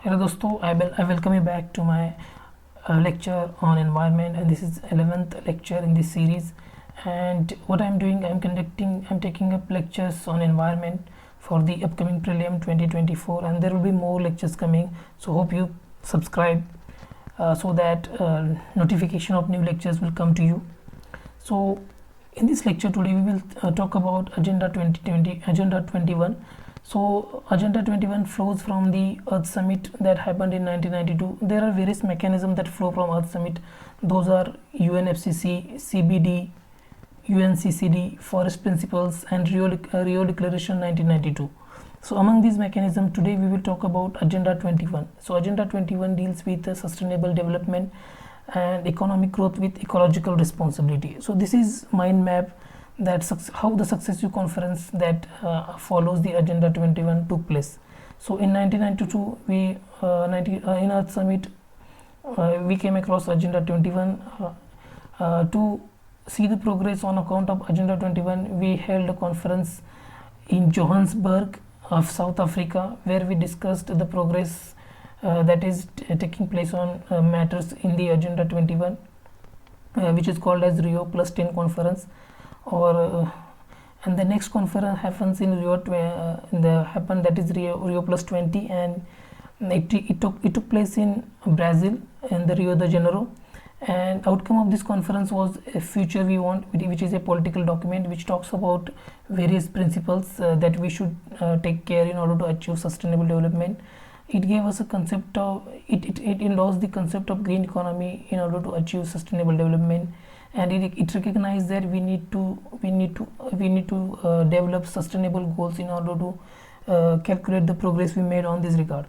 Hello दोस्तों, I welcome you back to my lecture on environment, and this is 11th lecture in this series. And what I'm doing, I'm taking up lectures on environment for the upcoming Prelim 2024, and there will be more lectures coming. So hope you subscribe so that notification of new lectures will come to you. So in this lecture today we will talk about Agenda 2020, Agenda 21. So Agenda 21 flows from the Earth Summit that happened in 1992. There are various mechanisms that flow from Earth Summit. Those are UNFCCC, CBD, UNCCD, Forest Principles, and Rio Declaration 1992. So among these mechanisms, today we will talk about Agenda 21. So Agenda 21 deals with sustainable development and economic growth with ecological responsibility. So this is mind map that how the successive conference that follows the Agenda 21 took place. So in 1992 we in Earth Summit we came across Agenda 21. To see the progress on account of Agenda 21, we held a conference in Johannesburg of South Africa, where we discussed the progress that is taking place on matters in the Agenda 21, which is called as Rio Plus 10 conference. And the next conference happens in Rio that is Rio Plus 20, and it took place in Brazil, in the Rio de Janeiro. And outcome of this conference was a future we want, which is a political document which talks about various principles that we should take care in order to achieve sustainable development. It gave us a concept of it endorsed the concept of green economy in order to achieve sustainable development, and it recognized that we need to develop sustainable goals in order to calculate the progress we made on this regard.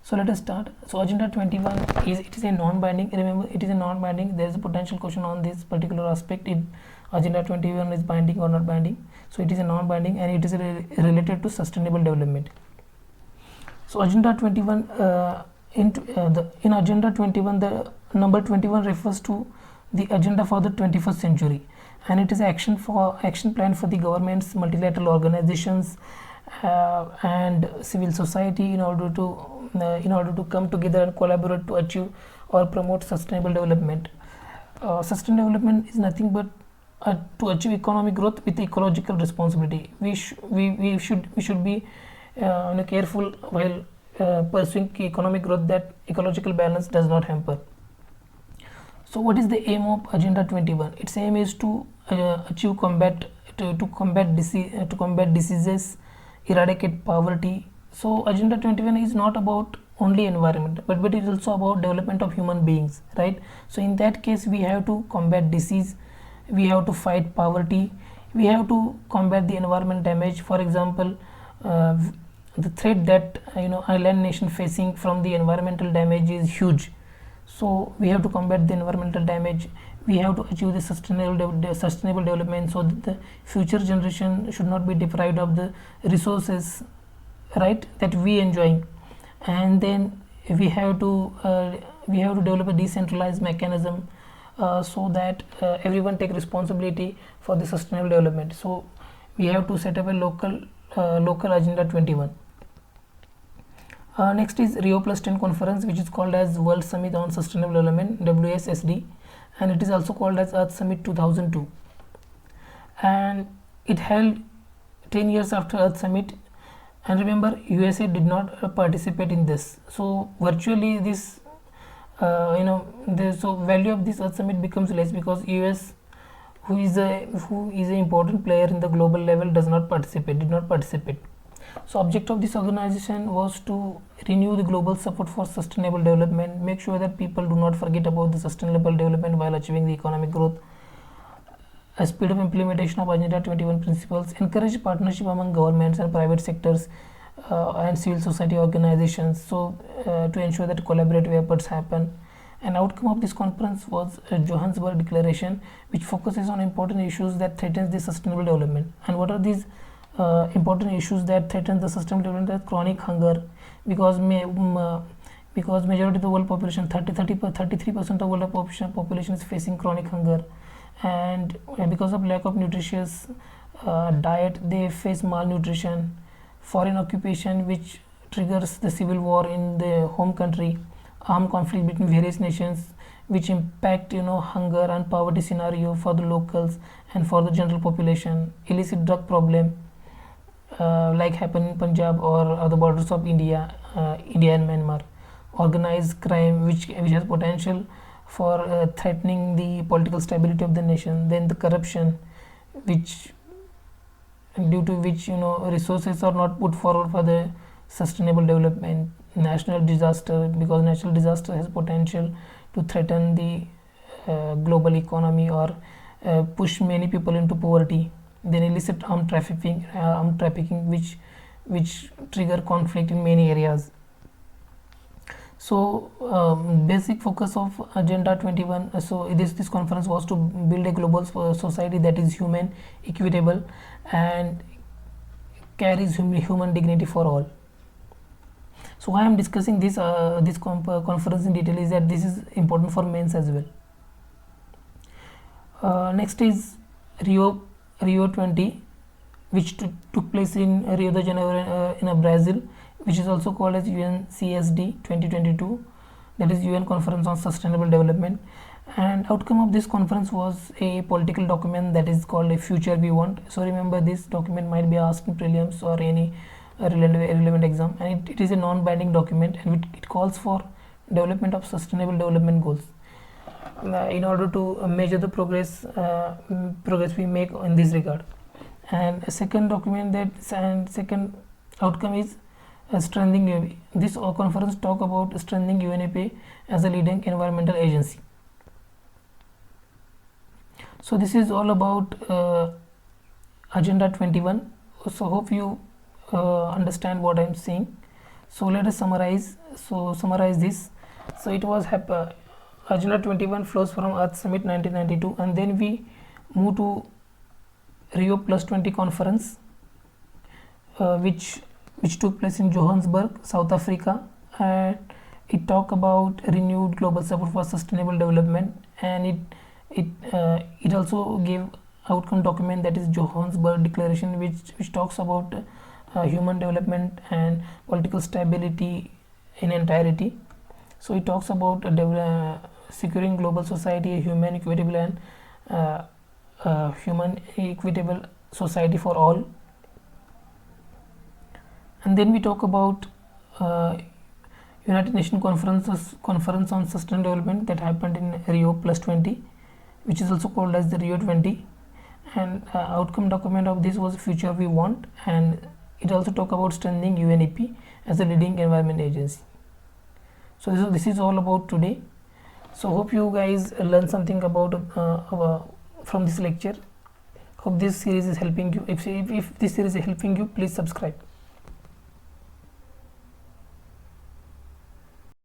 So let us start. So Agenda 21 is a non-binding. Remember, it is a non-binding. There is a potential question on this particular aspect. Agenda 21 is binding or not binding. So it is a non-binding, and it is related to sustainable development. So Agenda 21 in Agenda 21, the number 21 refers to the agenda for the 21st century, and it is action plan for the governments, multilateral organizations, and civil society in order to come together and collaborate to achieve or promote sustainable development. Sustainable development is nothing but to achieve economic growth with ecological responsibility. We should be careful while pursuing economic growth that ecological balance does not hamper. So what is the aim of Agenda 21? Its aim is to combat diseases, eradicate poverty. So Agenda 21 is not about only environment, but it is also about development of human beings, right? So in that case, we have to combat disease, we have to fight poverty, we have to combat the environment damage. For example, the threat that island nation facing from the environmental damage is huge. So we have to combat the environmental damage. We have to achieve the sustainable development, so that the future generation should not be deprived of the resources, right, that we enjoying. And then we have to develop a decentralized mechanism so that everyone take responsibility for the sustainable development. So we have to set up a local Agenda 21. Next is Rio Plus 10 conference, which is called as World Summit on Sustainable Development, WCSD, and it is also called as Earth Summit 2002, and it held 10 years after Earth Summit. And remember, USA did not participate in this, so virtually this so value of this Earth Summit becomes less, because US, who is an important player in the global level, did not participate. So object of this organization was to renew the global support for sustainable development, make sure that people do not forget about the sustainable development while achieving the economic growth, a speed of implementation of Agenda 21 principles, encourage partnership among governments and private sectors and civil society organizations, so to ensure that collaborative efforts happen. An outcome of this conference was a Johannesburg Declaration, which focuses on important issues that threatens the sustainable development. And what are these important issues that threaten the sustainable development? Chronic hunger, because majority of the world population, 33% of world population is facing chronic hunger, and because of lack of nutritious diet, they face malnutrition. Foreign occupation, which triggers the civil war in the home country, armed conflict between various nations, which impact hunger and poverty scenario for the locals and for the general population, illicit drug problem like happen in Punjab or other borders of India and Myanmar, organized crime which has potential for threatening the political stability of the nation, then the corruption which due to which resources are not put forward for the sustainable development, national disaster because natural disaster has potential to threaten the global economy or push many people into poverty, then illicit armed trafficking which trigger conflict in many areas. So basic focus of agenda 21, so this conference was to build a global society that is human, equitable and carries human dignity for all. So why I am discussing this conference in detail is that this is important for men as well. Next is Rio 20, which took place in Rio de Janeiro in Brazil, which is also called as UNCCD 2022, that is UN Conference on Sustainable Development. And outcome of this conference was a political document that is called a Future We Want. So remember, this document might be asked in prelims or any relevant exam, and it is a non-binding document, and it calls for development of sustainable development goals in order to measure the progress we make in this regard. And a second document second outcome is strengthening UNEP. This conference talk about strengthening UNEP as a leading environmental agency. So this is all about agenda 21. So hope you understand what I am saying. So let us summarize. Summarize this. So it was agenda 21 flows from Earth Summit 1992, and then we move to Rio Plus 20 conference, which took place in Johannesburg, South Africa, and it talked about renewed global support for sustainable development, and it also gave outcome document, that is Johannesburg Declaration, which talks about human development and political stability in entirety. So it talks about securing global society, a human equitable society for all. And then we talk about United Nations Conference on Sustainable Development that happened in Rio Plus 20, which is also called as the Rio 20, and outcome document of this was Future We Want, and it also talk about strengthening UNEP as a leading environment agency. So this is all about today. So hope you guys learn something about from this lecture. Hope this series is helping you. If this series is helping you, please subscribe.